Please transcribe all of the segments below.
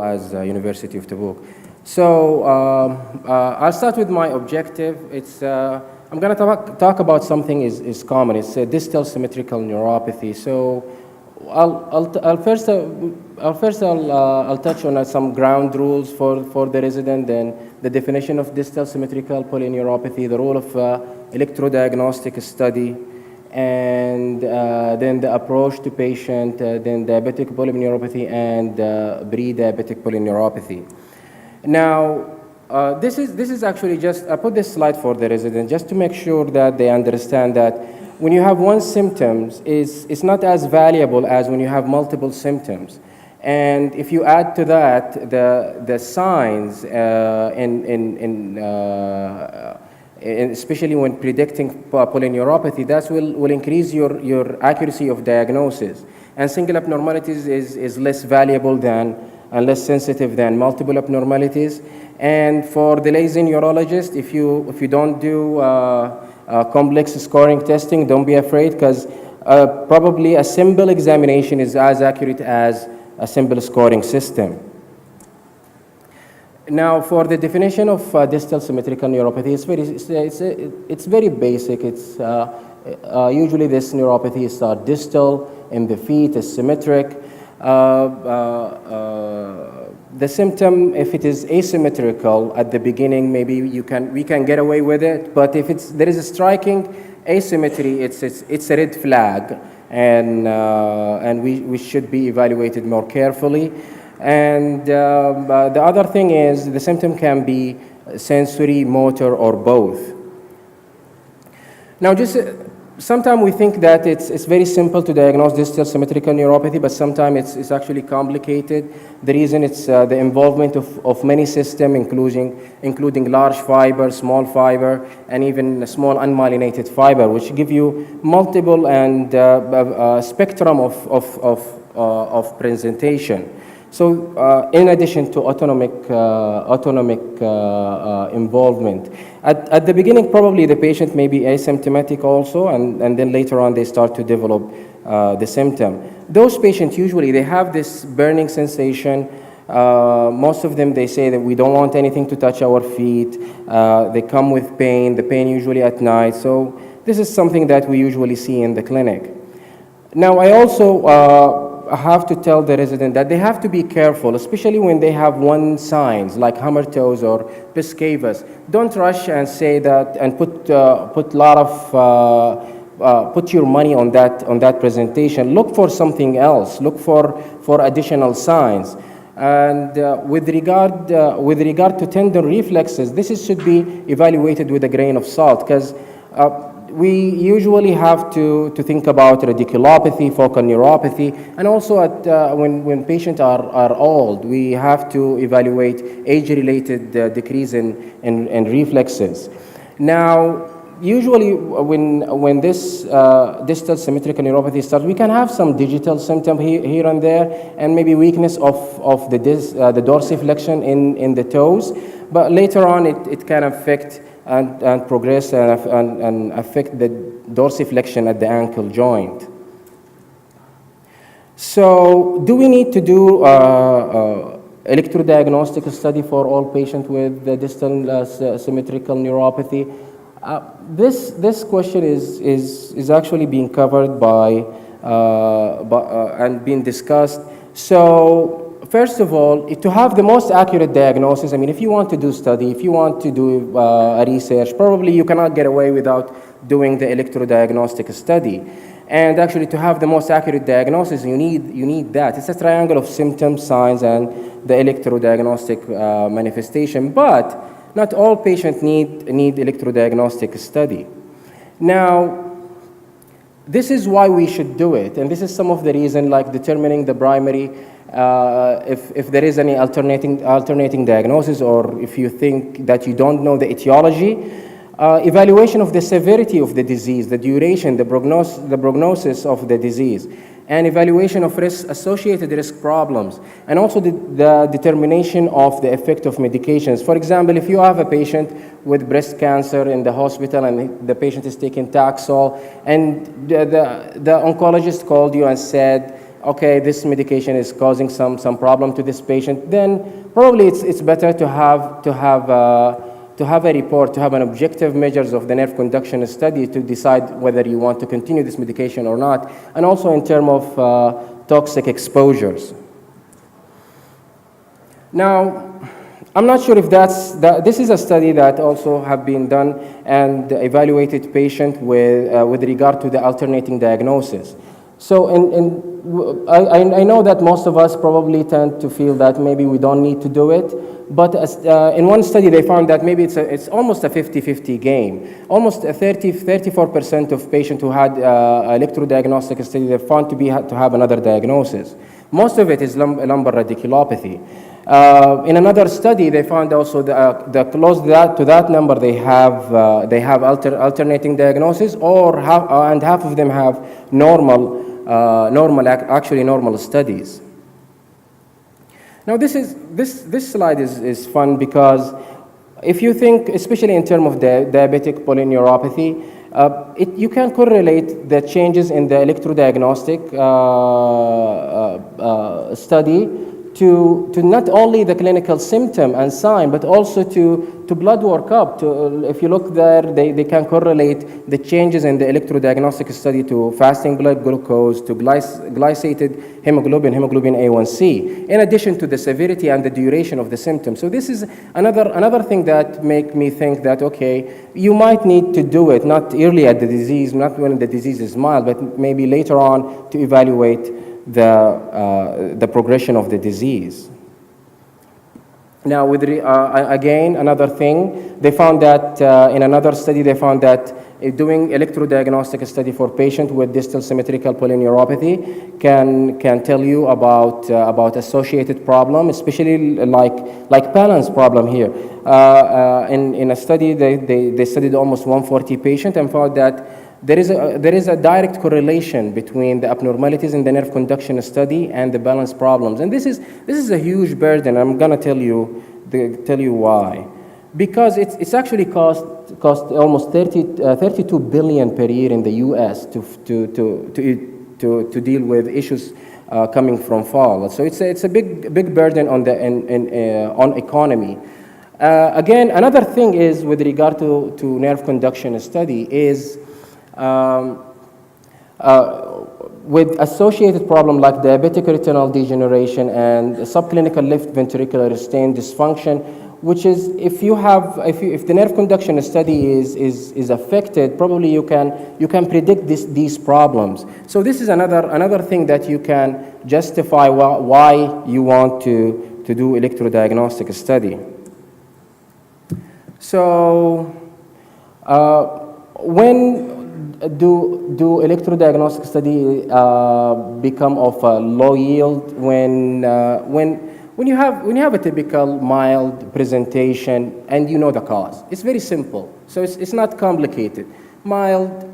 well as University of Tabuk. So I'll start with my objective. I'm going to talk about something is common. It's a distal symmetrical neuropathy. So I'll first touch on some ground rules for the resident, then the definition of distal symmetrical polyneuropathy, the role of electrodiagnostic study, and then the approach to patient, then diabetic polyneuropathy and pre-diabetic polyneuropathy. Now, this is actually just, I put this slide for the resident just to make sure that they understand that when you have one symptom, it's not as valuable as when you have multiple symptoms. And if you add to that the signs, especially when predicting polyneuropathy, that will increase your accuracy of diagnosis. And single abnormalities is less valuable than and less sensitive than multiple abnormalities. And for the lazy neurologist, if you don't do complex scoring testing, don't be afraid, because probably a simple examination is as accurate as a simple scoring system. Now, for the definition of distal symmetrical neuropathy, it's very basic. It's usually this neuropathy is distal in the feet, is symmetric. The symptom, if it is asymmetrical at the beginning, maybe we can get away with it. But if there is a striking asymmetry, it's a red flag, and we should be evaluated more carefully. And the other thing is the symptom can be sensory, motor, or both. Now, just sometimes we think that it's very simple to diagnose distal symmetrical neuropathy, but sometimes it's actually complicated. The reason it's the involvement of many systems, including large fiber, small fiber, and even small unmyelinated fiber, which give you multiple and spectrum of presentation. So in addition to autonomic involvement, at the beginning probably the patient may be asymptomatic also, and then later on they start to develop the symptom. Those patients usually they have this burning sensation. Most of them they say that we don't want anything to touch our feet. They come with pain, the pain usually at night. So this is something that we usually see in the clinic. Now I also have to tell the resident that they have to be careful, especially when they have one signs like hammer toes or Piscavus. Don't rush and say that and put your money on that presentation. Look for something else. Look for additional signs. And with regard to tendon reflexes, this should be evaluated with a grain of salt, because we usually have to think about radiculopathy, focal neuropathy, and also when patients are old, we have to evaluate age-related decrease in reflexes. Now, usually when this distal symmetrical neuropathy starts, we can have some digital symptom here and there, and maybe weakness of the dorsiflexion in the toes, but later on it can affect and progress and affect the dorsiflexion at the ankle joint. So do we need to do electrodiagnostic study for all patients with the distal symmetrical neuropathy? This question is actually being covered by and being discussed. So first of all, to have the most accurate diagnosis, I mean, if you want to do study, if you want to do a research, probably you cannot get away without doing the electrodiagnostic study. And actually, to have the most accurate diagnosis, you need that. It's a triangle of symptoms, signs, and the electrodiagnostic manifestation. But not all patients need electrodiagnostic study. Now, this is why we should do it, and this is some of the reason, like determining the primary. If there is any alternating diagnosis, or if you think that you don't know the etiology, evaluation of the severity of the disease, the duration, the prognosis of the disease, and evaluation of associated risk problems, and also the determination of the effect of medications. For example, if you have a patient with breast cancer in the hospital and the patient is taking Taxol, and the oncologist called you and said, okay, this medication is causing some problem to this patient, then probably it's better to have a report, to have an objective measures of the nerve conduction study to decide whether you want to continue this medication or not, and also in terms of toxic exposures. Now, I'm not sure if this is a study that also have been done and evaluated patient with regard to the alternating diagnosis. So I know that most of us probably tend to feel that maybe we don't need to do it, but in one study they found that maybe it's almost a 50-50 game. Almost 34% of patients who had electrodiagnostic study they found to have another diagnosis. Most of it is lumbar radiculopathy. In another study, they found also the close to that number they have alternating diagnosis, and half of them have actually normal studies. Now this slide is fun because if you think, especially in terms of the diabetic polyneuropathy, you can correlate the changes in the electrodiagnostic study to not only the clinical symptom and sign, but also to blood workup. If you look there, they can correlate the changes in the electrodiagnostic study to fasting blood glucose, to glycated hemoglobin A1C, in addition to the severity and the duration of the symptoms. So this is another thing that make me think that, okay, you might need to do it, not early at the disease, not when the disease is mild, but maybe later on to evaluate the progression of the disease. Now, again, another thing, they found that in another study, they found that doing electrodiagnostic study for patients with distal symmetrical polyneuropathy can tell you about associated problem, especially like balance problem here. In a study, they studied almost 140 patients and found that there is a direct correlation between the abnormalities in the nerve conduction study and the balance problems, and this is a huge burden. I'm gonna tell you why. Because it's actually cost almost 32 billion per year in the U.S. to deal with issues coming from fall. So it's a big burden on the on economy. Again, another thing is with regard to nerve conduction study is. With associated problems like diabetic retinal degeneration and subclinical left ventricular stain dysfunction, which is if the nerve conduction study is affected, probably you can predict these problems. So this is another thing that you can justify why you want to do electrodiagnostic study. So when do electrodiagnostic study become of low yield? When you have a typical mild presentation and you know the cause. It's very simple, so it's not complicated. Mild,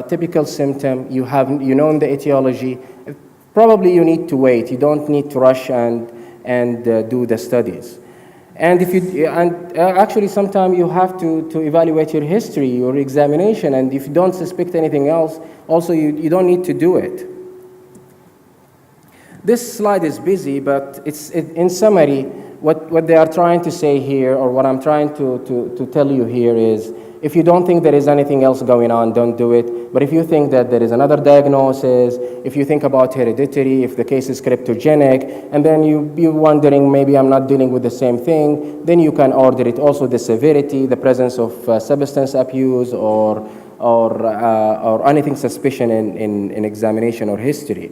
typical symptom. You know the etiology. Probably you need to wait. You don't need to rush and do the studies. And actually sometimes you have to evaluate your history, your examination, and if you don't suspect anything else, also you don't need to do it. This slide is busy, but in summary, what they are trying to say here, or what I'm trying to tell you here is, if you don't think there is anything else going on, don't do it. But if you think that there is another diagnosis, if you think about hereditary, if the case is cryptogenic, and then you're wondering, maybe I'm not dealing with the same thing, then you can order it. Also the severity, the presence of substance abuse, or anything suspicion in examination or history.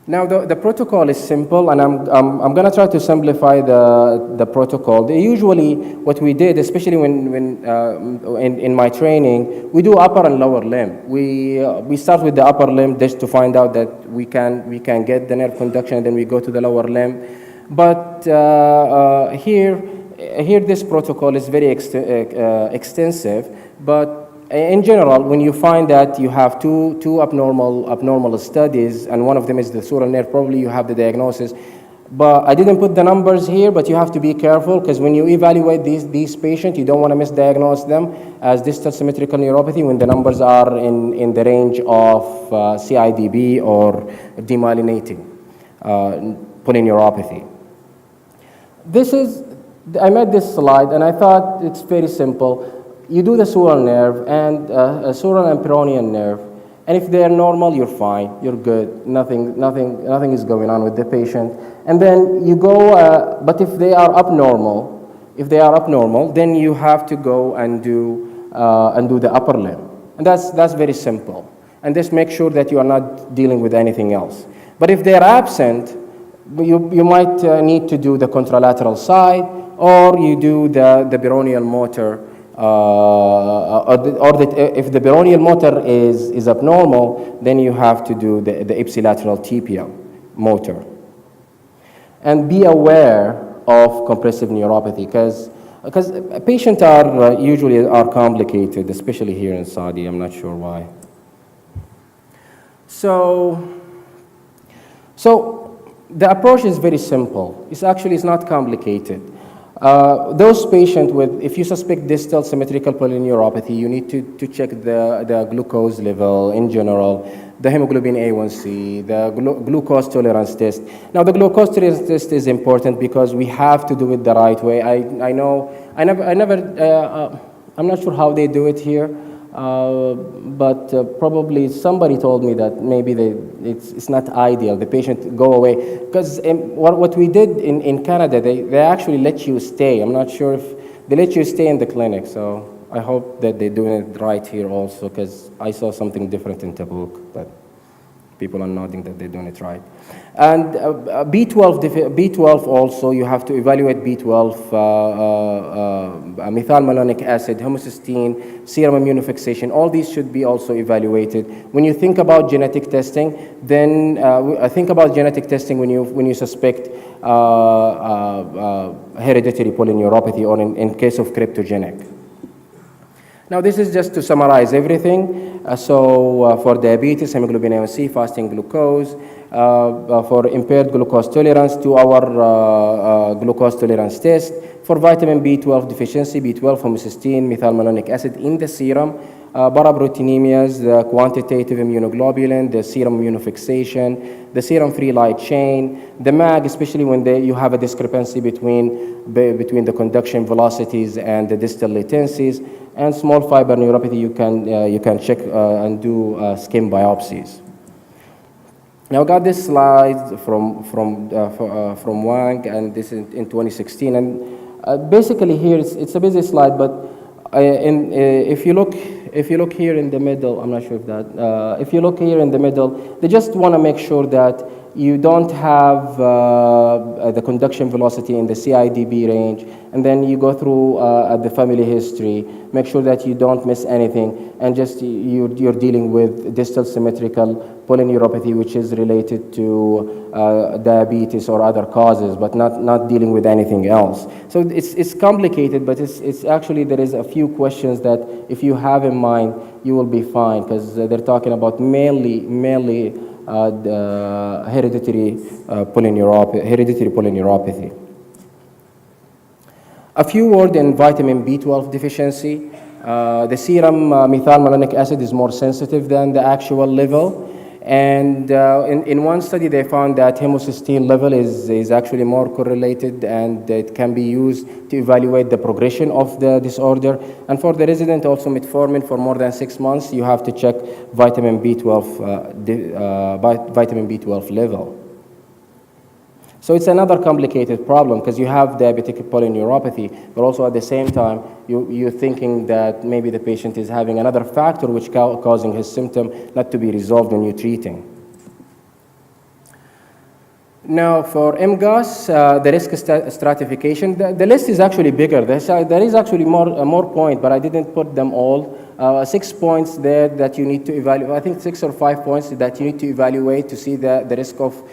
Now the protocol is simple, and I'm going to try to simplify the protocol. Usually, what we did, especially when in my training, we do upper and lower limb. We start with the upper limb just to find out that we can get the nerve conduction, and then we go to the lower limb. But here this protocol is very extensive, but in general, when you find that you have two abnormal studies, and one of them is the sural nerve, probably you have the diagnosis. But I didn't put the numbers here, but you have to be careful because when you evaluate these patients, you don't want to misdiagnose them as distal symmetrical neuropathy when the numbers are in the range of CIDB or demyelinating polyneuropathy. I made this slide and I thought it's very simple. You do the sural nerve and sural and peroneal nerve, and if they're normal, you're fine, you're good, nothing is going on with the patient. And then you go, but if they are abnormal, then you have to go and do the upper limb, and that's very simple. And just make sure that you are not dealing with anything else. But if they're absent, you might need to do the contralateral side, or you do the peroneal motor. If the peroneal motor is abnormal, then you have to do the ipsilateral tibial motor. And be aware of compressive neuropathy because patients are usually complicated, especially here in Saudi. I'm not sure why. So the approach is very simple. It's not complicated. Those patients if you suspect distal symmetrical polyneuropathy, you need to check the glucose level in general, the hemoglobin A1C, the glucose tolerance test. Now, the glucose tolerance test is important because we have to do it the right way. I'm not sure how they do it here, but probably somebody told me that maybe it's not ideal. The patient go away because what we did in Canada, they actually let you stay. I'm not sure if they let you stay in the clinic. So I hope that they're doing it right here also because I saw something different in Tabuk, but people are nodding that they're doing it right. And B12 also, you have to evaluate B12, methylmalonic acid, homocysteine, serum immunofixation. All these should be also evaluated. When you think about genetic testing, then think about genetic testing when you suspect hereditary polyneuropathy or in case of cryptogenic. Now, this is just to summarize everything. For diabetes, hemoglobin A1C, fasting glucose, for impaired glucose tolerance, 2-hour glucose tolerance test. For vitamin B12 deficiency, B12, homocysteine, methylmalonic acid in the serum, paraproteinemias, the quantitative immunoglobulin, the serum immunofixation, the serum free light chain, the MAG, especially when you have a discrepancy between the conduction velocities and the distal latencies, and small fiber neuropathy, you can check and do skin biopsies. Now, I got this slide from Wang, and this is in 2016. And basically here, it's a busy slide, but if you look here in the middle, I'm not sure if that. If you look here in the middle, they just want to make sure that you don't have the conduction velocity in the CIDB range, and then you go through the family history, make sure that you don't miss anything, and just you're dealing with distal symmetrical polyneuropathy, which is related to diabetes or other causes, but not dealing with anything else. So it's complicated, but it's actually, there is a few questions that if you have in mind, you will be fine, because they're talking about mainly the hereditary polyneuropathy. A few words in vitamin B12 deficiency. The serum methylmalonic acid is more sensitive than the actual level. And in one study, they found that homocysteine level is actually more correlated, and it can be used to evaluate the progression of the disorder. And for the resident, also metformin for more than 6 months, you have to check vitamin B12 level. So it's another complicated problem because you have diabetic polyneuropathy, but also at the same time, you're thinking that maybe the patient is having another factor which causing his symptom not to be resolved when you're treating. Now, for MGOS, the risk stratification, the list is actually bigger. There is actually more points, but I didn't put them all. 6 points there that you need to evaluate. I think 6 or 5 points that you need to evaluate to see the risk of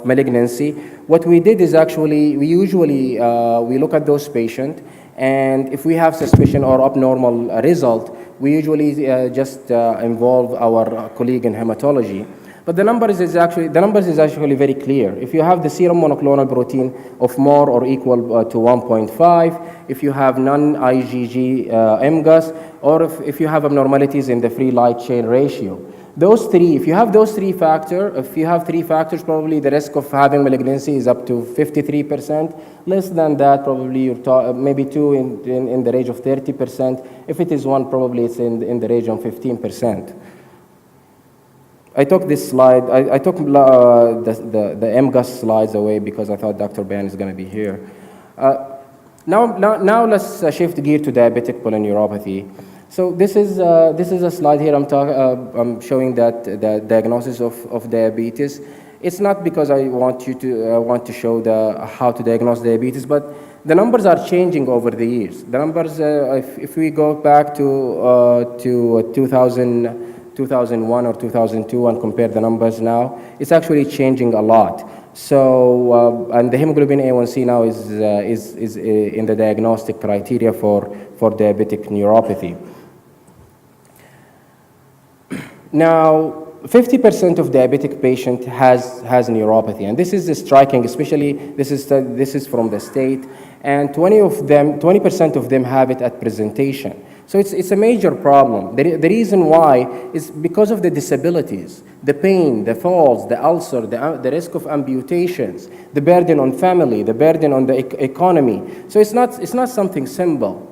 malignancy. What we did is actually, we usually look at those patients, and if we have suspicion or abnormal result, we usually just involve our colleague in hematology. But the numbers is actually very clear. If you have the serum monoclonal protein of more or equal to 1.5, if you have non-IgG MGUS, or if you have abnormalities in the free light chain ratio. Those three, if you have those three factors, probably the risk of having malignancy is up to 53%. Less than that, probably you're maybe two in the range of 30%. If it is one, probably it's in the range of 15%. I took this slide, I took the MGUS slides away because I thought Dr. Ban is going to be here. Now let's shift gear to diabetic polyneuropathy. So this is a slide here. I'm showing that the diagnosis of diabetes. It's not because I want to show how to diagnose diabetes, but the numbers are changing over the years. The numbers, if we go back to 2001 or 2002 and compare the numbers now, it's actually changing a lot. So, and the hemoglobin A1C now is in the diagnostic criteria for diabetic neuropathy. Now, 50% of diabetic patient has neuropathy, and this is striking. Especially this is from the state, and 20% of them have it at presentation. So it's a major problem. The reason why is because of the disabilities, the pain, the falls, the ulcer, the risk of amputations, the burden on family, the burden on the economy. So it's not something simple.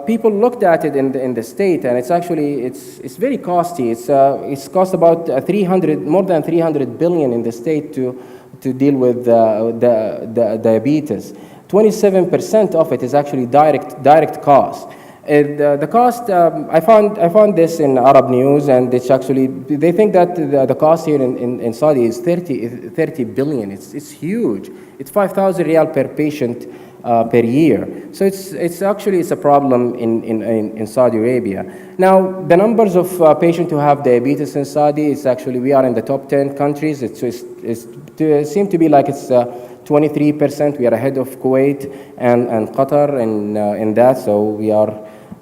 People looked at it in the state, and it's very costly. It's cost about more than 300 billion in the state to deal with the diabetes. 27% of it is actually direct cost. The cost, I found this in Arab news, and it's actually, they think that the cost here in Saudi is 30 billion. It's huge. It's 5,000 riyal per patient per year. So it's a problem in Saudi Arabia. Now, the numbers of patients who have diabetes in Saudi, we are in the top 10 countries. It seems to be like it's 23%. We are ahead of Kuwait and Qatar in that, so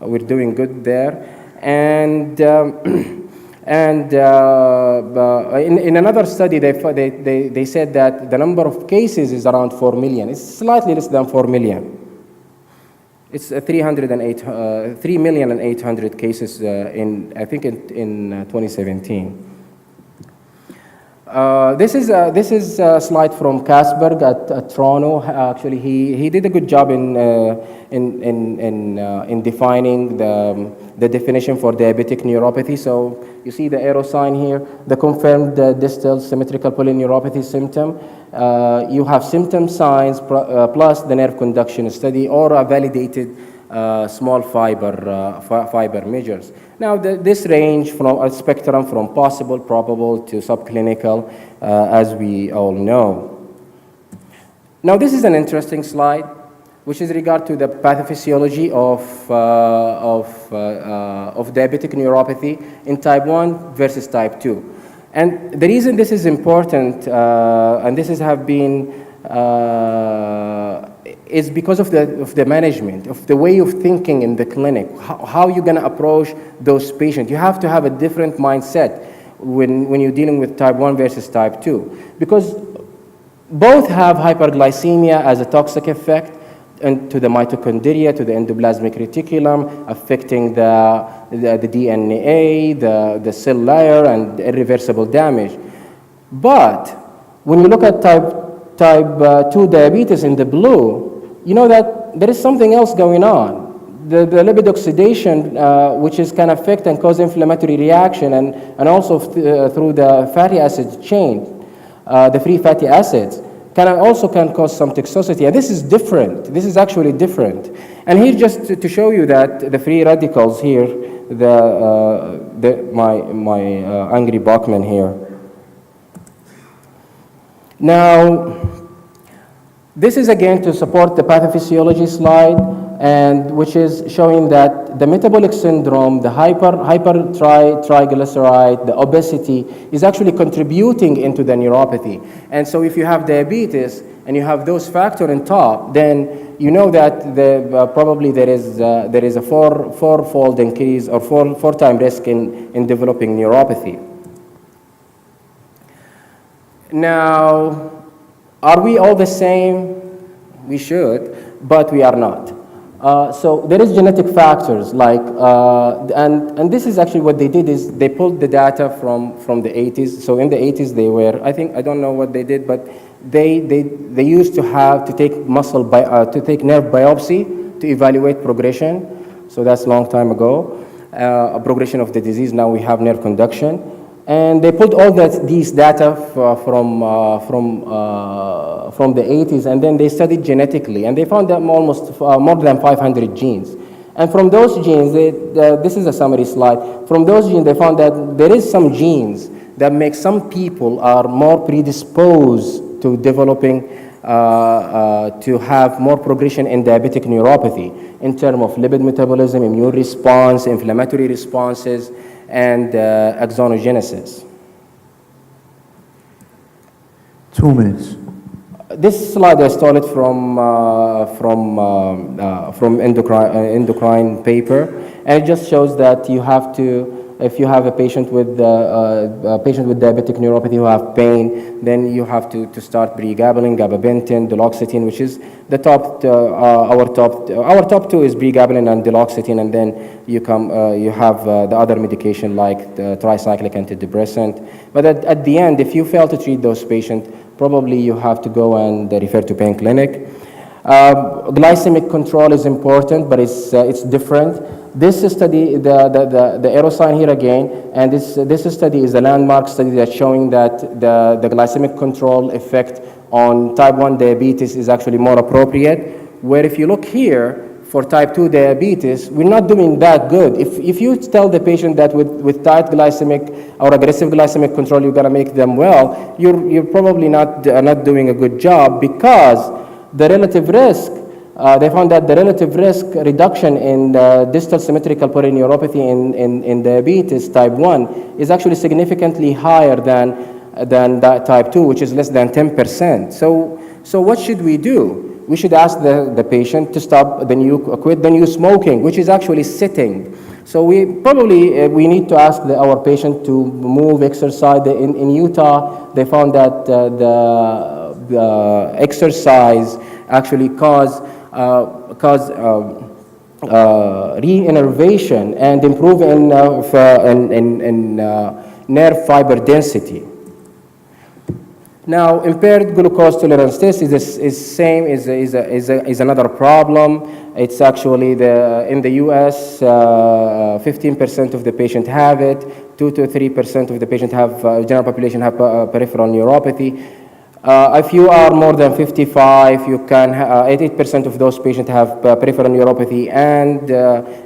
we're doing good there. And in another study, they said that the number of cases is around 4 million. It's slightly less than 4 million. It's 3,800,000 cases in 2017. This is a slide from Kasberg at Toronto. Actually, he did a good job in defining the definition for diabetic neuropathy. So you see the arrow sign here, the confirmed distal symmetrical polyneuropathy symptom. You have symptom signs plus the nerve conduction study or a validated small fiber measures. Now, this range from a spectrum from possible, probable to subclinical, as we all know. Now, this is an interesting slide, which is regard to the pathophysiology of diabetic neuropathy in type 1 versus type 2. And the reason this is important, and this have been is because of the management, of the way of thinking in the clinic, how you're going to approach those patients. You have to have a different mindset when you're dealing with type 1 versus type 2, because both have hyperglycemia as a toxic effect and to the mitochondria, to the endoplasmic reticulum, affecting the DNA, the cell layer, and irreversible damage. But when you look at type 2 diabetes in the blue, you know that there is something else going on. The lipid oxidation, which can affect and cause inflammatory reaction, and also through the fatty acid chain, the free fatty acids, can cause some toxicity. And this is different. This is actually different. And here, just to show you that the free radicals here, my angry Bachman here. Now, this is again to support the pathophysiology slide, and which is showing that the metabolic syndrome, the hypertriglyceride, the obesity is actually contributing into the neuropathy. And so if you have diabetes and you have those factors on top, then you know that probably there is a four-fold increase or four-time risk in developing neuropathy. Now, are we all the same? We should, but we are not. So there is genetic factors like, and this is actually what they did is they pulled the data from the 80s. So in the 80s they were, I don't know what they did, but they used to have to take to take nerve biopsy to evaluate progression. So that's a long time ago, a progression of the disease. Now we have nerve conduction. And they put all these data from the 80s, and then they studied genetically, and they found that almost more than 500 genes. And from those genes, this is a summary slide. From those genes, they found that there is some genes that make some people are more predisposed to developing, to have more progression in diabetic neuropathy in terms of lipid metabolism, immune response, inflammatory responses, and axonogenesis. 2 minutes. This slide I stole it from endocrine paper, and it just shows that you have to, if you have a patient with diabetic neuropathy who have pain, then you have to start pregabalin, gabapentin, duloxetine, which is the top. Our top two is pregabalin and duloxetine, and then you have the other medication like the tricyclic antidepressant. But at the end, if you fail to treat those patients, probably you have to go and refer to pain clinic. Glycemic control is important, but it's different. This study, the arrow sign here again, and this study is a landmark study that's showing that the glycemic control effect on type 1 diabetes is actually more appropriate, where if you look here, for type 2 diabetes, we're not doing that good. If you tell the patient that with tight glycemic or aggressive glycemic control, you're gonna make them well, you're probably not doing a good job, because the relative risk, they found that the relative risk reduction in distal symmetrical polyneuropathy in diabetes type 1 is actually significantly higher than that type 2, which is less than 10%. So what should we do? We should ask the patient to quit the new smoking, which is actually sitting. So we need to ask our patient to move, exercise. In Utah, they found that the exercise actually cause re-innervation and improve in nerve fiber density. Now, impaired glucose tolerance test is another problem. It's actually in the U.S. 15% of the patient have it. 2 to 3% of the patient have general population have peripheral neuropathy. If you are more than 55, you can 88% of those patients have peripheral neuropathy and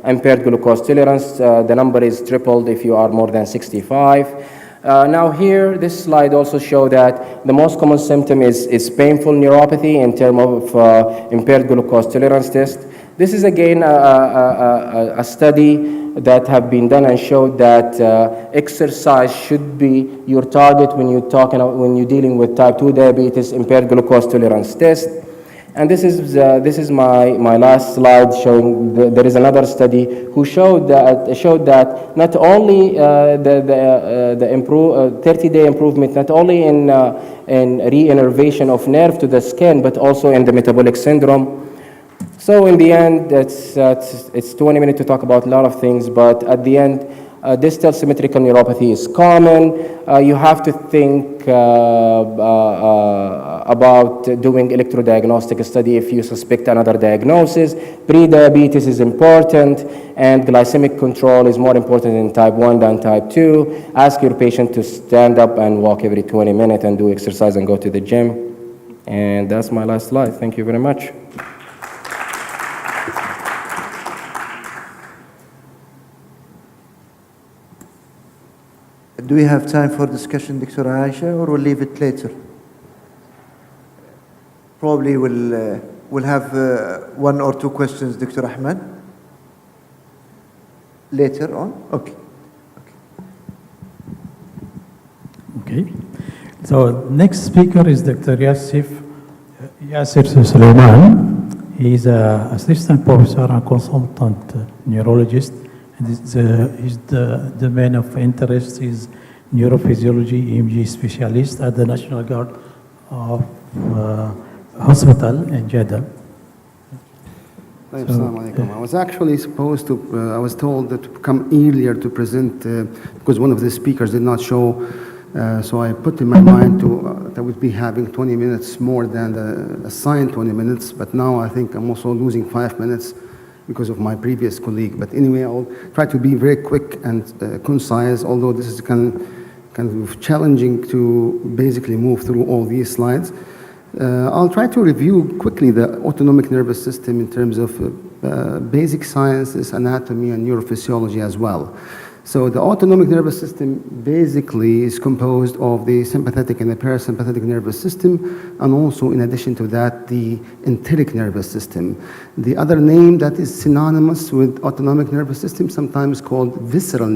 impaired glucose tolerance. The number is tripled if you are more than 65. Now here, this slide also shows that the most common symptom is painful neuropathy in terms of impaired glucose tolerance test. This is again a study that have been done and showed that exercise should be your target when you're dealing with type 2 diabetes, impaired glucose tolerance test. And this is my last slide showing there is another study who showed that not only the 30-day improvement not only in re-innervation of nerve to the skin, but also in the metabolic syndrome. So in the end, it's 20 minutes to talk about a lot of things, but at the end, distal symmetrical neuropathy is common. You have to think about doing electrodiagnostic study if you suspect another diagnosis. Pre-diabetes is important, and glycemic control is more important in type 1 than type 2. Ask your patient to stand up and walk every 20 minutes and do exercise and go to the gym. And that's my last slide. Thank you very much. Do we have time for discussion, Dr. Aisha, or we'll leave it later? Probably we'll have 1 or 2 questions, Dr. Ahmed. Later on? Okay. So next speaker is Dr. Yasser Suleiman. He's an assistant professor and consultant neurologist. And the domain of interest is neurophysiology EMG specialist at the National Guard of Hospital in Jeddah. Assalamu alaikum. I was actually supposed to, I was told that to come earlier to present because one of the speakers did not show. So I put in my mind that I would be having 20 minutes more than the assigned 20 minutes, but now I think I'm also losing 5 minutes because of my previous colleague. But anyway, I'll try to be very quick and concise, although this is kind of challenging to basically move through all these slides. I'll try to review quickly the autonomic nervous system in terms of basic sciences, anatomy, and neurophysiology as well. So the autonomic nervous system basically is composed of the sympathetic and the parasympathetic nervous system, and also in addition to that, the enteric nervous system. The other name that is synonymous with autonomic nervous system, sometimes called visceral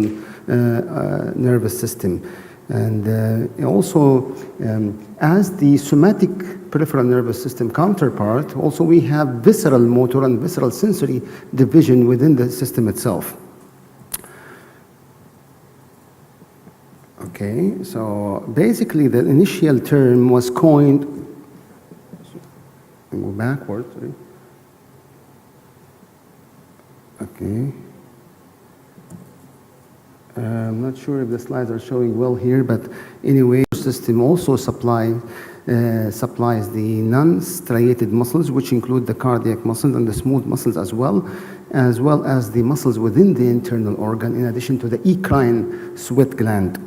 nervous system. And also, as the somatic peripheral nervous system counterpart, also we have visceral motor and visceral sensory division within the system itself. Okay, so basically the initial term was coined, go backward, sorry. Okay. I'm not sure if the slides are showing well here, but anyway, the system also supplies the non-striated muscles, which include the cardiac muscles and the smooth muscles as well as the muscles within the internal organ, in addition to the eccrine sweat gland.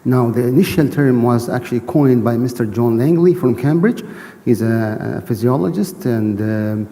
Now, the initial term was actually coined by Mr. John Langley from Cambridge. He's a physiologist and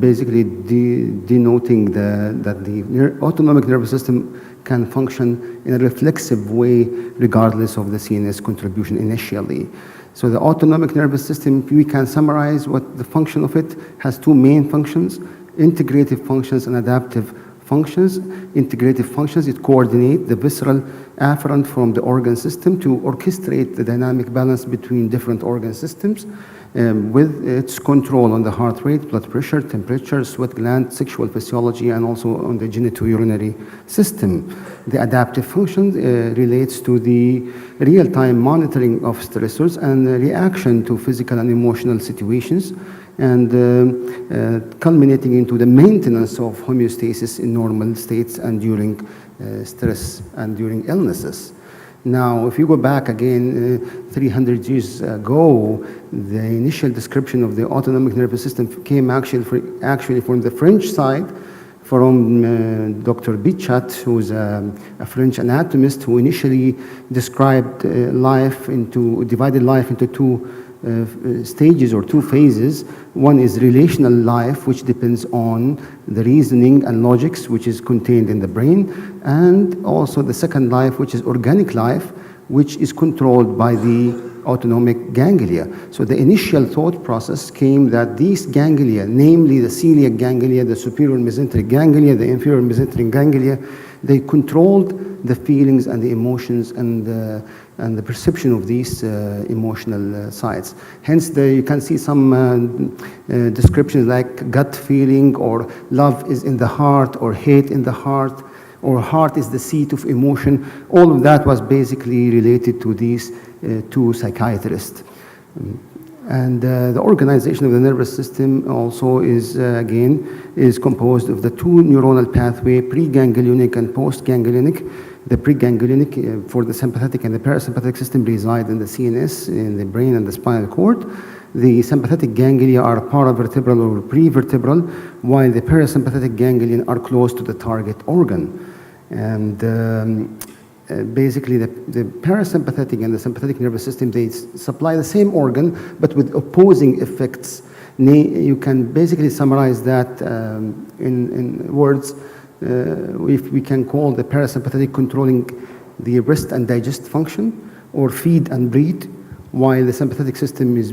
basically denoting that the autonomic nervous system can function in a reflexive way regardless of the CNS contribution initially. So the autonomic nervous system, we can summarize what the function of it has two main functions: integrative functions and adaptive functions. Integrative functions, it coordinates the visceral afferent from the organ system to orchestrate the dynamic balance between different organ systems with its control on the heart rate, blood pressure, temperature, sweat gland, sexual physiology, and also on the genitourinary system. The adaptive function relates to the real-time monitoring of stressors and reaction to physical and emotional situations, and culminating into the maintenance of homeostasis in normal states and during stress and during illnesses. Now, if you go back again 300 years ago, the initial description of the autonomic nervous system came actually from the French side, from Dr. Bichat, who's a French anatomist who initially described divided life into two stages or two phases. One is relational life, which depends on the reasoning and logics which is contained in the brain, and also the second life, which is organic life, which is controlled by the autonomic ganglia. So the initial thought process came that these ganglia, namely the celiac ganglia, the superior mesenteric ganglia, the inferior mesenteric ganglia, they controlled the feelings and the emotions and the perception of these emotional sides. Hence, you can see some descriptions like gut feeling, or love is in the heart, or hate in the heart, or heart is the seat of emotion. All of that was basically related to these two psychiatrists. And the organization of the nervous system also is composed of the two neuronal pathway, preganglionic and postganglionic. The preganglionic for the sympathetic and the parasympathetic system reside in the CNS, in the brain and the spinal cord. The sympathetic ganglia are paravertebral or prevertebral, while the parasympathetic ganglion are close to the target organ. And basically the parasympathetic and the sympathetic nervous system, they supply the same organ, but with opposing effects. You can basically summarize that in words. If we can call the parasympathetic controlling the rest and digest function, or feed and breathe, while the sympathetic system is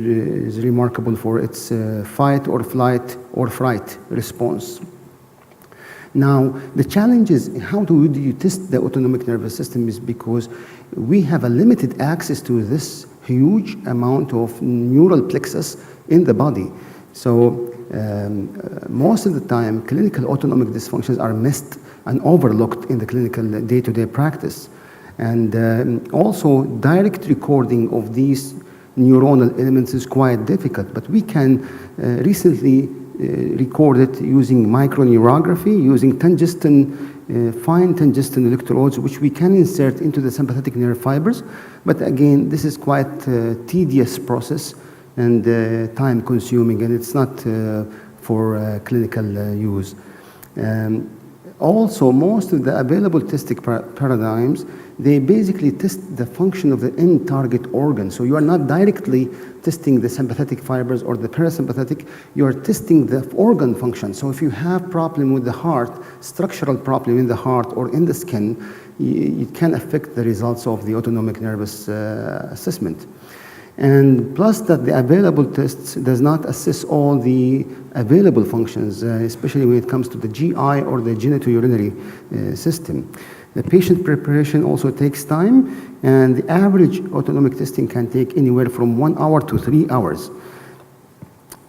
remarkable for its fight or flight or fright response. Now, the challenge is how do you test the autonomic nervous system, is because we have a limited access to this huge amount of neural plexus in the body. So most of the time, clinical autonomic dysfunctions are missed and overlooked in the clinical day-to-day practice. And also, direct recording of these neuronal elements is quite difficult, but we can recently record it using microneurography, using fine tungsten electrodes, which we can insert into the sympathetic nerve fibers. But again, this is quite a tedious process and time consuming, and it's not for clinical use. Also, most of the available testing paradigms, they basically test the function of the end target organ. So you are not directly testing the sympathetic fibers or the parasympathetic, you are testing the organ function. So if you have problem with the heart, structural problem in the heart or in the skin, it can affect the results of the autonomic nervous assessment. And plus that the available tests does not assess all the available functions, especially when it comes to the GI or the genitourinary system. The patient preparation also takes time, and the average autonomic testing can take anywhere from 1 hour to 3 hours.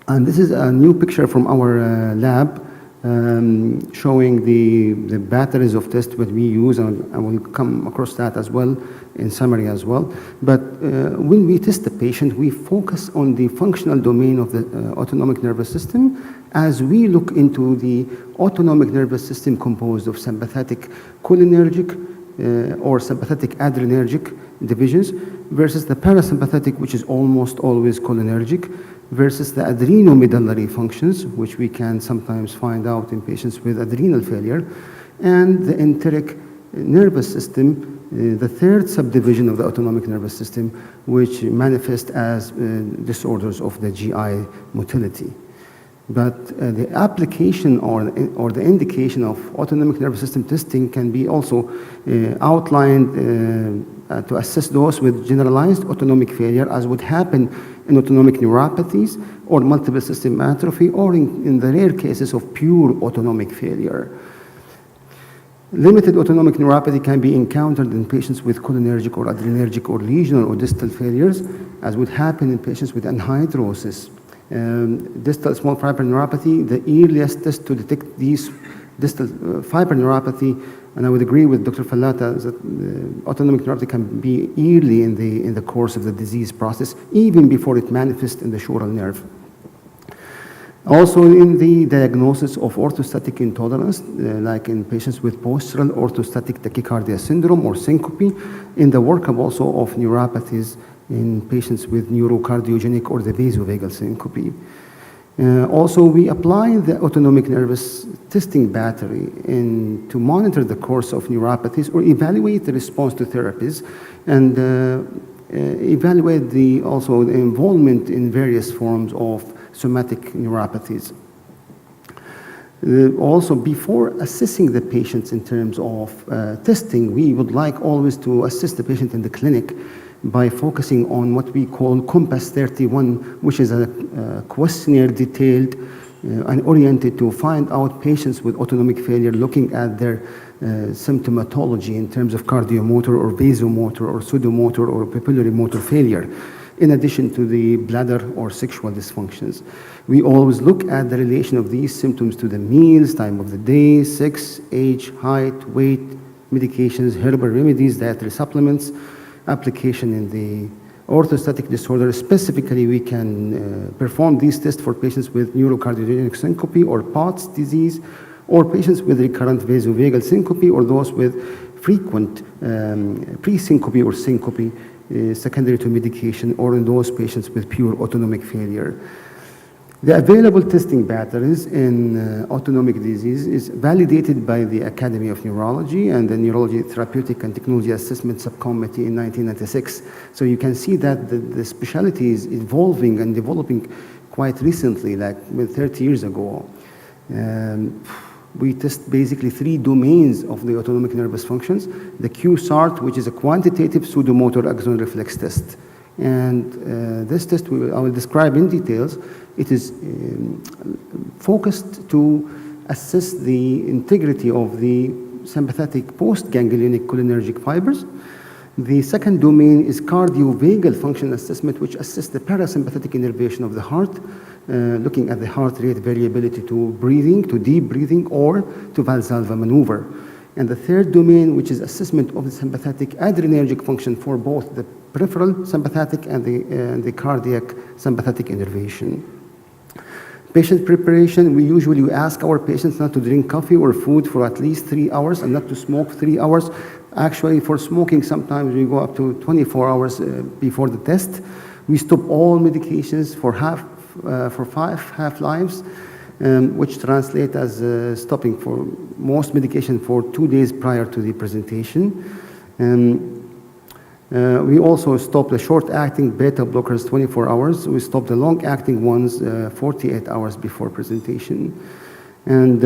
And this is a new picture from our lab showing the batteries of tests that we use, and I will come across that as well in summary as well. But when we test the patient, we focus on the functional domain of the autonomic nervous system as we look into the autonomic nervous system composed of sympathetic cholinergic or sympathetic adrenergic divisions versus the parasympathetic, which is almost always cholinergic, versus the adrenomedullary functions, which we can sometimes find out in patients with adrenal failure, and the enteric nervous system, the third subdivision of the autonomic nervous system, which manifest as disorders of the GI motility. But the application or the indication of autonomic nervous system testing can be also outlined to assess those with generalized autonomic failure, as would happen in autonomic neuropathies or multiple system atrophy, or in the rare cases of pure autonomic failure. Limited autonomic neuropathy can be encountered in patients with cholinergic or adrenergic or lesional or distal failures, as would happen in patients with anhidrosis. Distal small fiber neuropathy, the earliest test to detect these distal fiber neuropathy, and I would agree with Dr. Fallata that autonomic neuropathy can be early in the course of the disease process, even before it manifests in the sural nerve. Also in the diagnosis of orthostatic intolerance, like in patients with postural orthostatic tachycardia syndrome or syncope, in the workup also of neuropathies in patients with neurocardiogenic or the vasovagal syncope. Also, we apply the autonomic nervous testing battery to monitor the course of neuropathies or evaluate the response to therapies, and evaluate also the involvement in various forms of somatic neuropathies. Also, before assessing the patients in terms of testing, we would like always to assess the patient in the clinic by focusing on what we call Compass 31, which is a questionnaire detailed and oriented to find out patients with autonomic failure, looking at their symptomatology in terms of cardiomotor or vasomotor or pseudomotor or papillary motor failure, in addition to the bladder or sexual dysfunctions. We always look at the relation of these symptoms to the meals, time of the day, sex, age, height, weight, medications, herbal remedies, dietary supplements, application in the orthostatic disorder. Specifically, we can perform these tests for patients with neurocardiogenic syncope or POTS disease, or patients with recurrent vasovagal syncope, or those with frequent pre-syncope or syncope secondary to medication, or in those patients with pure autonomic failure. The available testing batteries in autonomic disease is validated by the Academy of Neurology and the Neurology Therapeutic and Technology Assessment Subcommittee in 1996. So you can see that the specialty is evolving and developing quite recently, like 30 years ago. We test basically 3 domains of the autonomic nervous functions. The Q-SART, which is a quantitative pseudomotor axon reflex test. And this test I will describe in details. It is focused to assess the integrity of the sympathetic postganglionic cholinergic fibers. The second domain is cardiovagal function assessment, which assesses the parasympathetic innervation of the heart, looking at the heart rate variability to breathing, to deep breathing, or to Valsalva maneuver. And the third domain, which is assessment of the sympathetic adrenergic function for both the peripheral sympathetic and the cardiac sympathetic innervation. Patient preparation, we usually ask our patients not to drink coffee or food for at least 3 hours and not to smoke 3 hours. Actually, for smoking, sometimes we go up to 24 hours before the test. We stop all medications for 5 half-lives, which translate as stopping for most medication for 2 days prior to the presentation. We also stop the short-acting beta blockers 24 hours. We stop the long-acting ones 48 hours before presentation. And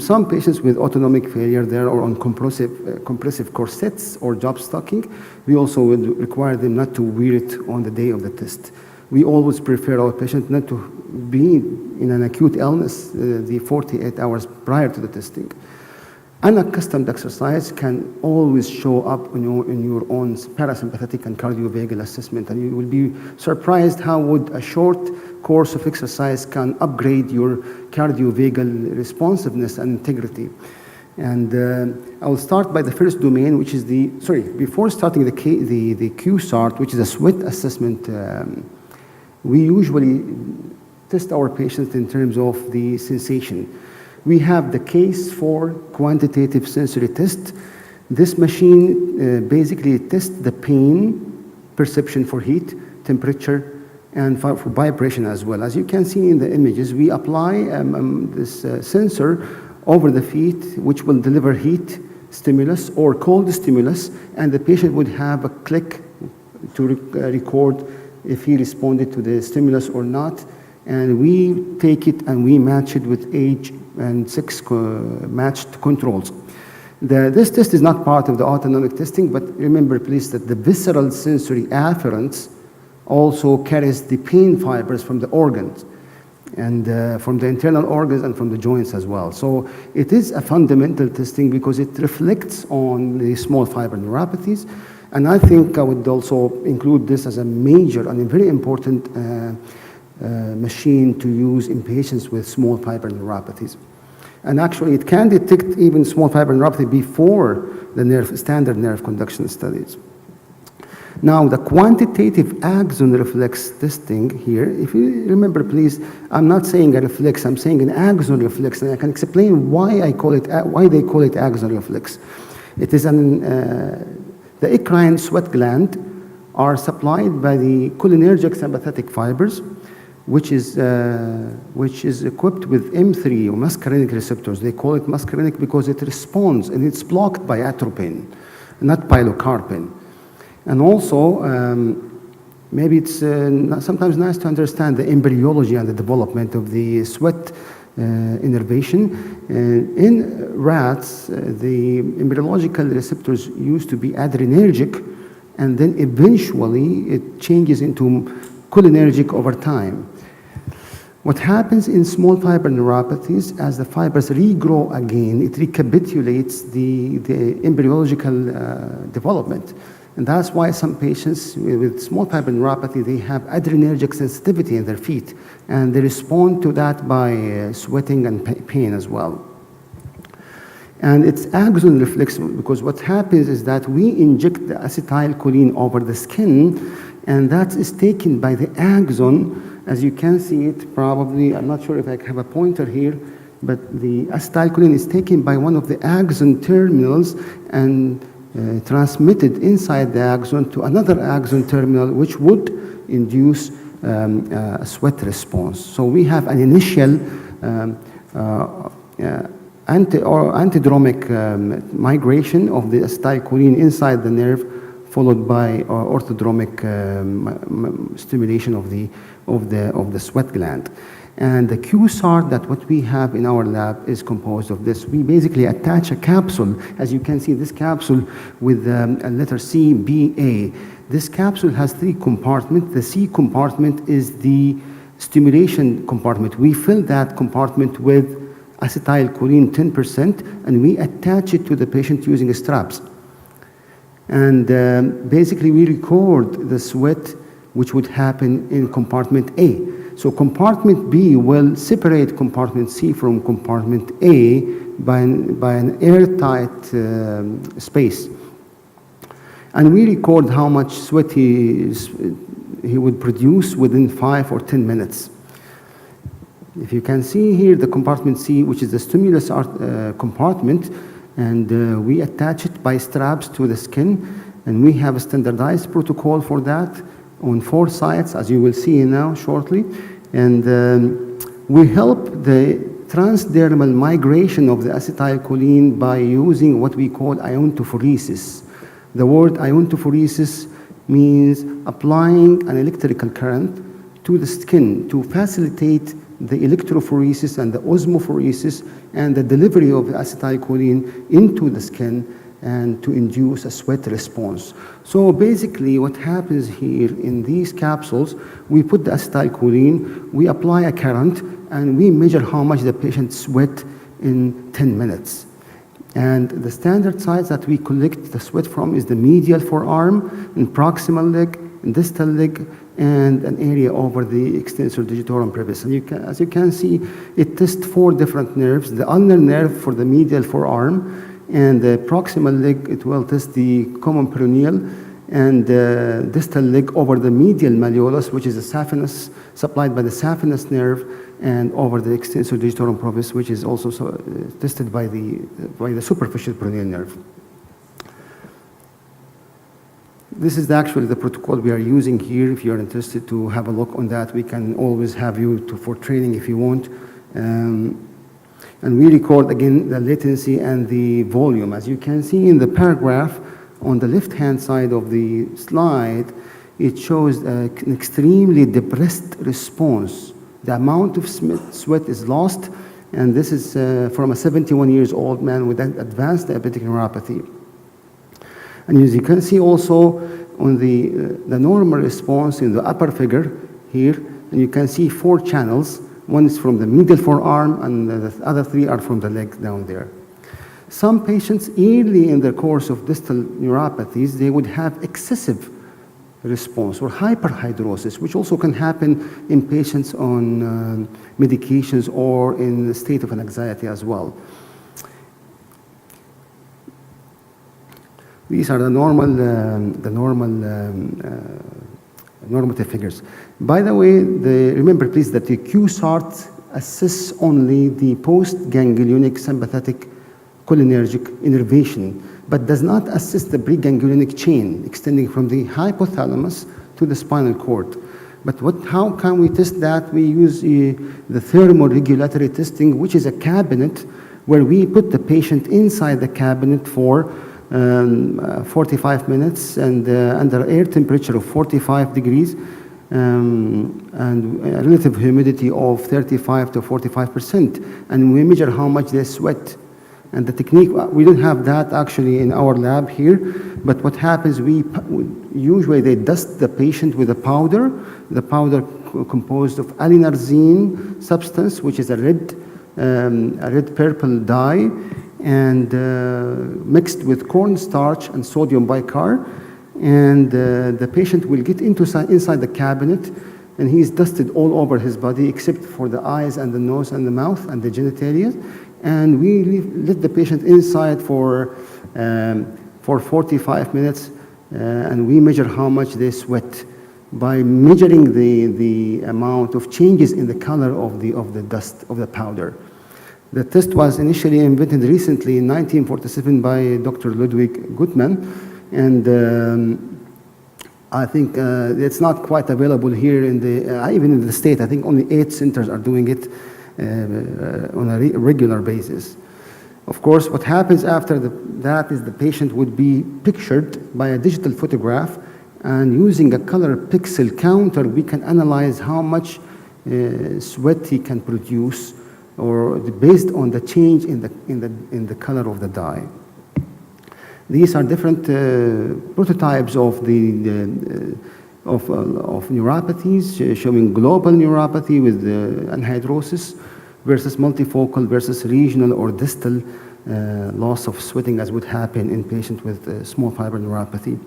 some patients with autonomic failure there or on compressive corsets or job stocking, we also would require them not to wear it on the day of the test. We always prefer our patient not to be in an acute illness the 48 hours prior to the testing. Unaccustomed exercise can always show up in your own parasympathetic and cardiovagal assessment, and you will be surprised how would a short course of exercise can upgrade your cardiovagal responsiveness and integrity. And I will start by the first domain, which is before starting the QSART, which is a sweat assessment. We usually test our patients in terms of the sensation. We have the case for quantitative sensory test. This machine basically tests the pain, perception for heat, temperature, and for vibration as well. As you can see in the images, we apply this sensor over the feet, which will deliver heat stimulus or cold stimulus, and the patient would have a click to record if he responded to the stimulus or not. And we take it and we match it with age and 6 matched controls. This test is not part of the autonomic testing, but remember please that the visceral sensory afferents also carries the pain fibers from the organs and from the internal organs and from the joints as well. So it is a fundamental testing because it reflects on the small fiber neuropathies. And I think I would also include this as a major and a very important machine to use in patients with small fiber neuropathies. And actually, it can detect even small fiber neuropathy before the standard nerve conduction studies. Now, the quantitative axon reflex testing here, if you remember, please, I'm not saying a reflex, I'm saying an axon reflex, and I can explain why they call it axon reflex. It is the eccrine sweat gland are supplied by the cholinergic sympathetic fibers, which is equipped with M3 or muscarinic receptors. They call it muscarinic because it responds and it's blocked by atropine, not pilocarpine. And also, maybe it's sometimes nice to understand the embryology and the development of the sweat innervation. In rats, the embryological receptors used to be adrenergic, and then eventually it changes into cholinergic over time. What happens in small fiber neuropathies, as the fibers regrow again, it recapitulates the embryological development. And that's why some patients with small fiber neuropathy, they have adrenergic sensitivity in their feet, and they respond to that by sweating and pain as well. And it's axon reflex because what happens is that we inject the acetylcholine over the skin, and that is taken by the axon. As you can see it, probably, I'm not sure if I have a pointer here, but the acetylcholine is taken by one of the axon terminals and transmitted inside the axon to another axon terminal, which would induce a sweat response. So we have an initial antidromic migration of the acetylcholine inside the nerve, followed by orthodromic stimulation of the sweat gland. And the QSART that what we have in our lab is composed of this. We basically attach a capsule, as you can see, this capsule with a letter C, B, A. This capsule has 3 compartments. The C compartment is the stimulation compartment. We fill that compartment with acetylcholine 10%, and we attach it to the patient using straps. And basically, we record the sweat which would happen in compartment A. So compartment B will separate compartment C from compartment A by an airtight space. And we record how much sweat he would produce within 5 or 10 minutes. If you can see here the compartment C, which is the stimulus compartment, and we attach it by straps to the skin, and we have a standardized protocol for that on 4 sites, as you will see now shortly. And we help the transdermal migration of the acetylcholine by using what we call iontophoresis. The word iontophoresis means applying an electrical current to the skin to facilitate the electrophoresis and the osmophoresis and the delivery of the acetylcholine into the skin and to induce a sweat response. So basically what happens here in these capsules, we put the acetylcholine, we apply a current, and we measure how much the patient sweat in 10 minutes. And the standard sites that we collect the sweat from is the medial forearm, and proximal leg, and distal leg, and an area over the extensor digitorum brevis. And as you can see, it tests 4 different nerves: the ulnar nerve for the medial forearm, and the proximal leg, it will test the common peroneal, and distal leg over the medial malleolus, which is the saphenous, supplied by the saphenous nerve, and over the extensor digitorum brevis, which is also tested by the superficial peroneal nerve. This is actually the protocol we are using here. If you're interested to have a look on that, we can always have you for training if you want. And we record again the latency and the volume. As you can see in the paragraph on the left-hand side of the slide, it shows an extremely depressed response. The amount of sweat is lost, and this is from a 71-year-old man with advanced diabetic neuropathy. And as you can see also on the normal response in the upper figure here, and you can see 4 channels. One is from the medial forearm, and the other 3 are from the leg down there. Some patients early in the course of distal neuropathies, they would have excessive response or hyperhidrosis, which also can happen in patients on medications or in the state of an anxiety as well. These are the normative figures. By the way, remember please that the QSART assists only the post-ganglionic sympathetic cholinergic innervation, but does not assist the preganglionic chain extending from the hypothalamus to the spinal cord. But how can we test that? We use the thermoregulatory testing, which is a cabinet where we put the patient inside the cabinet for 45 minutes and under air temperature of 45 degrees and a relative humidity of 35 to 45%. And we measure how much they sweat. And the technique, we don't have that actually in our lab here, but what happens, usually they dust the patient with a powder, the powder composed of alinarzine substance, which is a red-purple dye, and mixed with cornstarch and sodium bicarb, and the patient will get inside the cabinet, and he's dusted all over his body except for the eyes and the nose and the mouth and the genitalia, and we let the patient inside for 45 minutes, and we measure how much they sweat by measuring the amount of changes in the color of the dust of the powder. The test was initially invented recently in 1947 by Dr. Ludwig Guttmann, and I think it's not quite available here even in the state. I think only 8 centers are doing it on a regular basis. Of course, what happens after that is the patient would be pictured by a digital photograph, and using a color pixel counter, we can analyze how much sweat he can produce, or based on the change in the color of the dye. These are different prototypes of neuropathies, showing global neuropathy with anhidrosis versus multifocal versus regional or distal loss of sweating, as would happen in patients with small fiber neuropathy.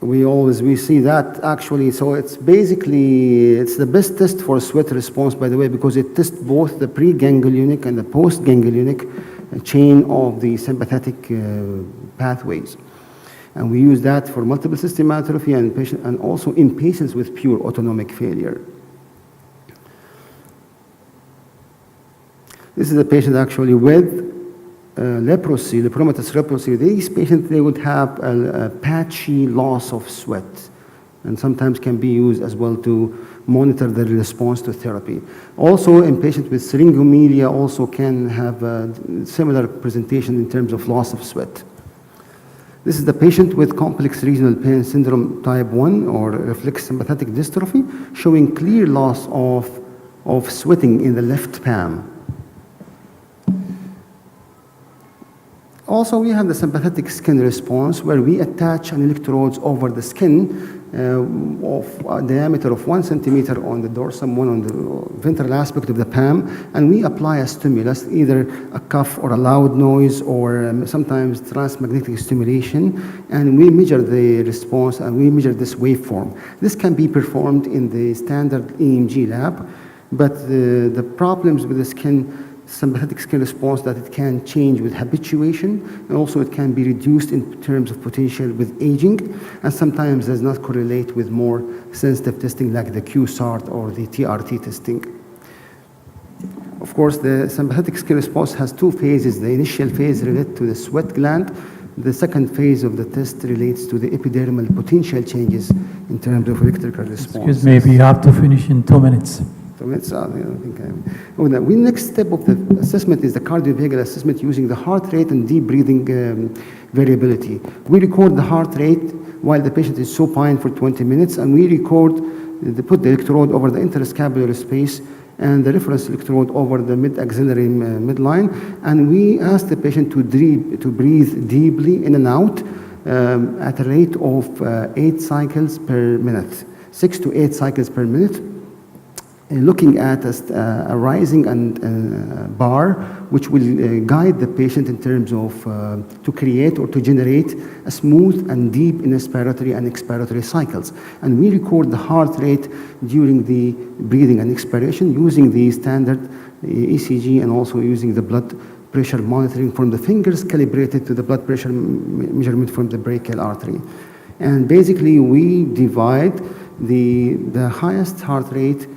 we see that actually. So it's basically, it's the best test for sweat response, by the way, because it tests both the preganglionic and the postganglionic chain of the sympathetic pathways. And we use that for multiple system atrophy and also in patients with pure autonomic failure. This is a patient actually with leprosy, lepromatous leprosy. These patients, they would have a patchy loss of sweat, and sometimes can be used as well to monitor the response to therapy. Also, in patients with syringomelia, also can have a similar presentation in terms of loss of sweat. This is the patient with complex regional pain syndrome type 1 or reflex sympathetic dystrophy, showing clear loss of sweating in the left palm. Also, we have the sympathetic skin response, where we attach an electrodes over the skin of a diameter of 1 centimeter on the dorsum, one on the ventral aspect of the palm, and we apply a stimulus, either a cough or a loud noise, or sometimes transmagnetic stimulation, and we measure the response, and we measure this waveform. This can be performed in the standard EMG lab, but the problems with the sympathetic skin response, that it can change with habituation, and also it can be reduced in terms of potential with aging, and sometimes does not correlate with more sensitive testing like the Q-SART or the TRT testing. Of course, the sympathetic skin response has two phases. The initial phase relates to the sweat gland. The second phase of the test relates to the epidermal potential changes in terms of electrical response. Excuse me, you have to finish in 2 minutes. So that's, the next step of the assessment is the cardiovagal assessment using the heart rate and deep breathing variability. We record the heart rate while the patient is supine for 20 minutes, and we put the electrode over the interscapular space and the reference electrode over the mid-axillary midline, and we ask the patient to breathe deeply in and out at a rate of 8 cycles per minute, 6 to 8 cycles per minute. Looking at a rising bar, which will guide the patient in terms of to create or to generate a smooth and deep inspiratory and expiratory cycles. And we record the heart rate during the breathing and expiration using the standard ECG, and also using the blood pressure monitoring from the fingers calibrated to the blood pressure measurement from the brachial artery. And basically, we divide the highest heart rate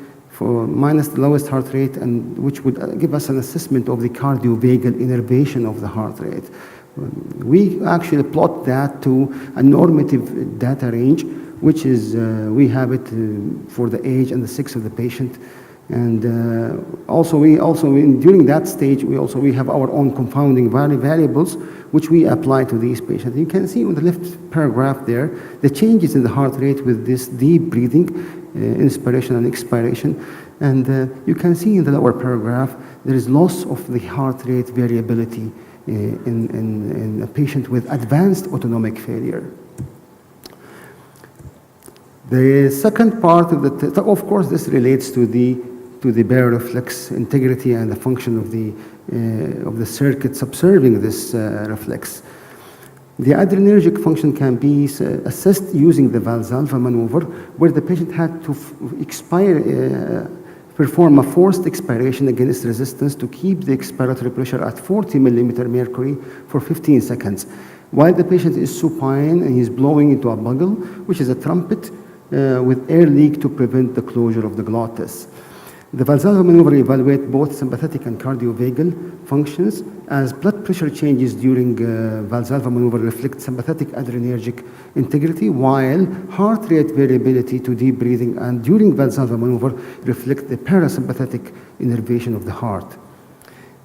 minus the lowest heart rate, and which would give us an assessment of the cardiovagal innervation of the heart rate. We actually plot that to a normative data range, which is, we have it for the age and the sex of the patient. And during that stage, we have our own confounding variables, which we apply to these patients. You can see on the left paragraph there, the changes in the heart rate with this deep breathing, inspiration and expiration. And you can see in the lower paragraph, there is loss of the heart rate variability in a patient with advanced autonomic failure. The second part of the test, of course, this relates to the baroreflex integrity and the function of the circuits observing this reflex. The adrenergic function can be assessed using the Valsalva maneuver, where the patient had to perform a forced expiration against resistance to keep the expiratory pressure at 40 millimeter mercury for 15 seconds, while the patient is supine and he's blowing into a bugle, which is a trumpet with air leak to prevent the closure of the glottis. The Valsalva maneuver evaluates both sympathetic and cardiovagal functions, as blood pressure changes during Valsalva maneuver reflect sympathetic adrenergic integrity, while heart rate variability to deep breathing and during Valsalva maneuver reflect the parasympathetic innervation of the heart.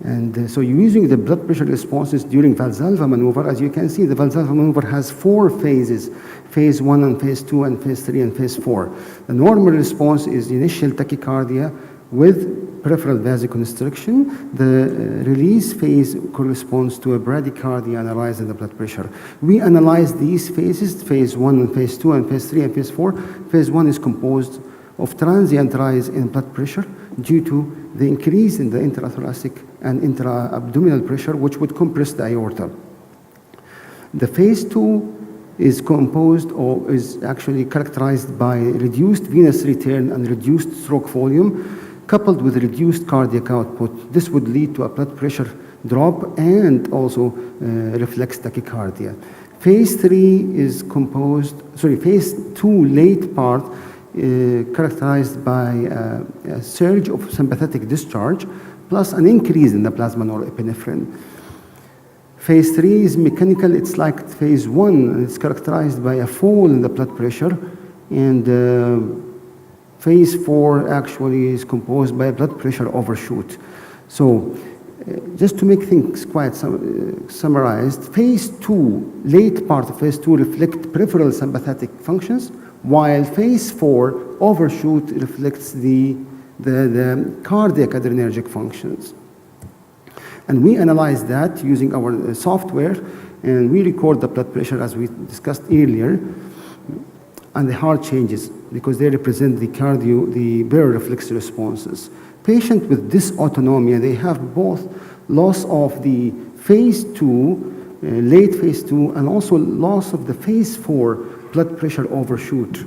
And so using the blood pressure responses during Valsalva maneuver, as you can see, the Valsalva maneuver has 4 phases, phase 1 and phase 2 and phase 3 and phase 4. The normal response is initial tachycardia with peripheral vasoconstriction. The release phase corresponds to a bradycardia and a rise in the blood pressure. We analyze these phases, phase 1 and phase 2 and phase 3 and phase 4. Phase 1 is composed of transient rise in blood pressure due to the increase in the intrathoracic and intra-abdominal pressure, which would compress the aorta. The phase 2 is composed or is actually characterized by reduced venous return and reduced stroke volume, coupled with reduced cardiac output. This would lead to a blood pressure drop and also reflex tachycardia. Phase 3 is phase 2 late part characterized by a surge of sympathetic discharge plus an increase in the plasma norepinephrine. Phase 3 is mechanical, it's like phase 1, and it's characterized by a fall in the blood pressure, and phase 4 actually is composed by a blood pressure overshoot. So just to make things quite summarized, phase 2, late part of phase 2 reflect peripheral sympathetic functions, while phase 4 overshoot reflects the cardiac adrenergic functions. And we analyze that using our software, and we record the blood pressure as we discussed earlier, and the heart changes because they represent the baroreflex responses. Patients with dysautonomia, they have both loss of the phase 2, late phase 2, and also loss of the phase 4 blood pressure overshoot.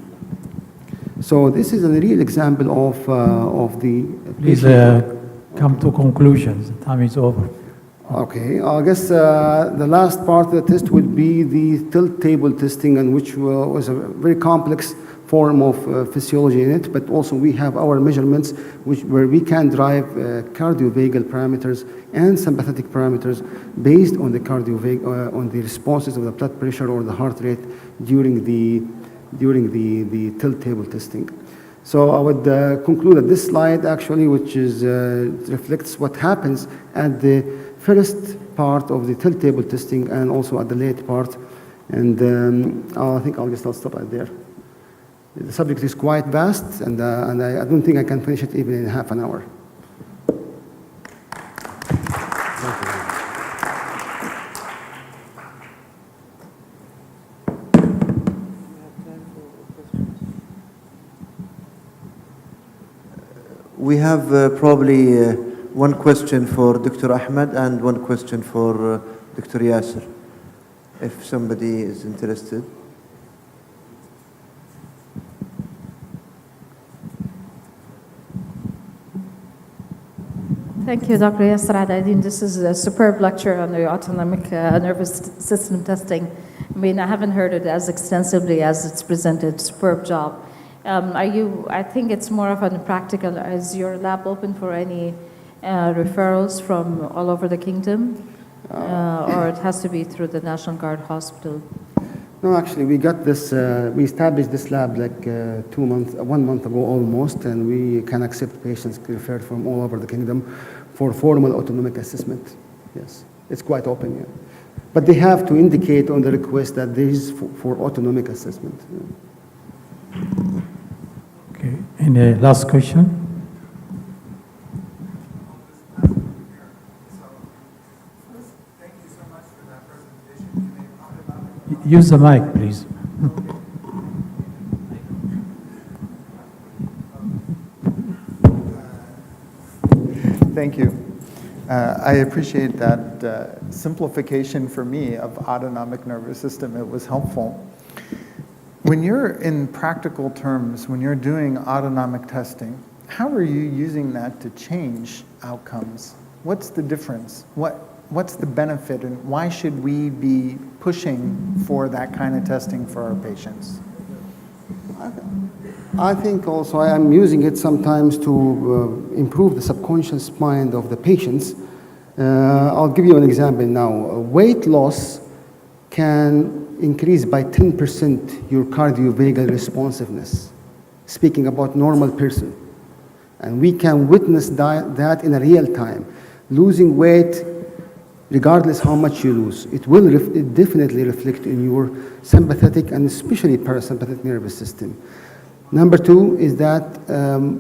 So this is a real example of the Please come to conclusions. The time is over. Okay, I guess the last part of the test would be the tilt table testing, and which was a very complex form of physiology in it, but also we have our measurements where we can drive cardiovagal parameters and sympathetic parameters based on the on the responses of the blood pressure or the heart rate during the tilt table testing. So I would conclude at this slide actually, which is reflects what happens at the first part of the tilt table testing and also at the late part. And I think I'll stop right there. The subject is quite vast, and I don't think I can finish it even in half an hour. We have probably one question for Dr. Ahmed and one question for Dr. Yasser, if somebody is interested. Thank you, Dr. Yasser Adadin. This is a superb lecture on the autonomic nervous system testing. I mean, I haven't heard it as extensively as it's presented. Superb job. I think it's more of a practical, is your lab open for any referrals from all over the kingdom? Or it has to be through the National Guard Hospital? No, actually, we got this, we established this lab like 1 month ago almost, and we can accept patients referred from all over the kingdom for formal autonomic assessment. Yes, it's quite open, yeah. But they have to indicate on the request that this is for autonomic assessment. Yeah. Okay, any last question? Use the mic, please. Thank you. I appreciate that simplification for me of autonomic nervous system. It was helpful. When you're in practical terms, when you're doing autonomic testing, how are you using that to change outcomes? What's the difference? What's the benefit, and why should we be pushing for that kind of testing for our patients? I think also I am using it sometimes to improve the subconscious mind of the patients. I'll give you an example now. Weight loss can increase by 10% your cardiovagal responsiveness, speaking about normal person. And we can witness that in a real time. Losing weight, regardless how much you lose, it will definitely reflect in your sympathetic and especially parasympathetic nervous system. Number two is that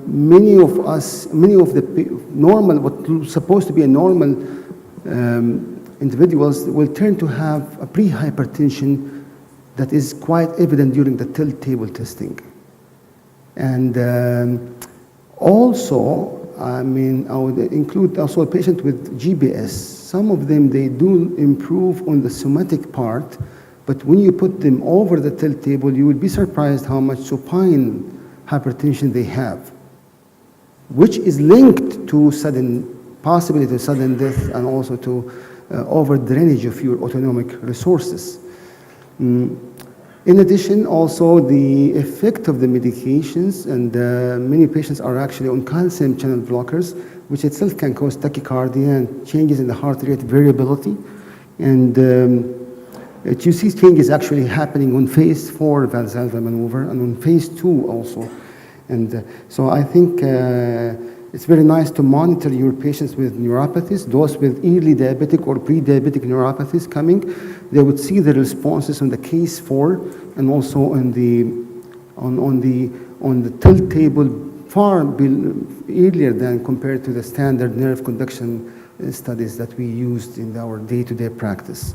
many of the normal, what's supposed to be a normal individuals will turn to have a pre-hypertension that is quite evident during the tilt table testing. And also, I mean, I would include also a patient with GBS. Some of them, they do improve on the somatic part But when you put them over the tilt table, you will be surprised how much supine hypertension they have, which is linked to possibility of sudden death and also to over drainage of your autonomic resources. In addition, also the effect of the medications, and many patients are actually on calcium channel blockers, which itself can cause tachycardia and changes in the heart rate variability. And you see changes actually happening on phase 4 Valsalva maneuver and on phase 2 also. And so I think it's very nice to monitor your patients with neuropathies. Those with early diabetic or pre-diabetic neuropathies coming, they would see the responses on the case 4 and also on the tilt table far earlier than compared to the standard nerve conduction studies that we used in our day-to-day practice.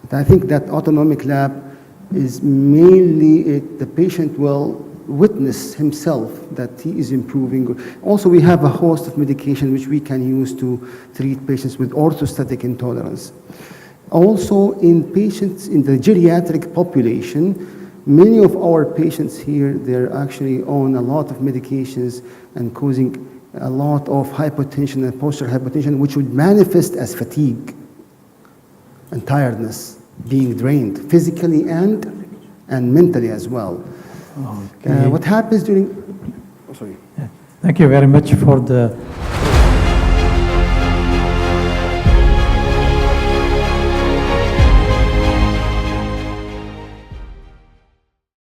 But I think that autonomic lab is mainly the patient will witness himself that he is improving. Also, we have a host of medication which we can use to treat patients with orthostatic intolerance. Also, in patients in the geriatric population, many of our patients here, they're actually on a lot of medications and causing a lot of hypotension and postural hypotension, which would manifest as fatigue and tiredness, being drained physically and mentally as well. Okay. What happens during... Oh, sorry. Thank you very much for the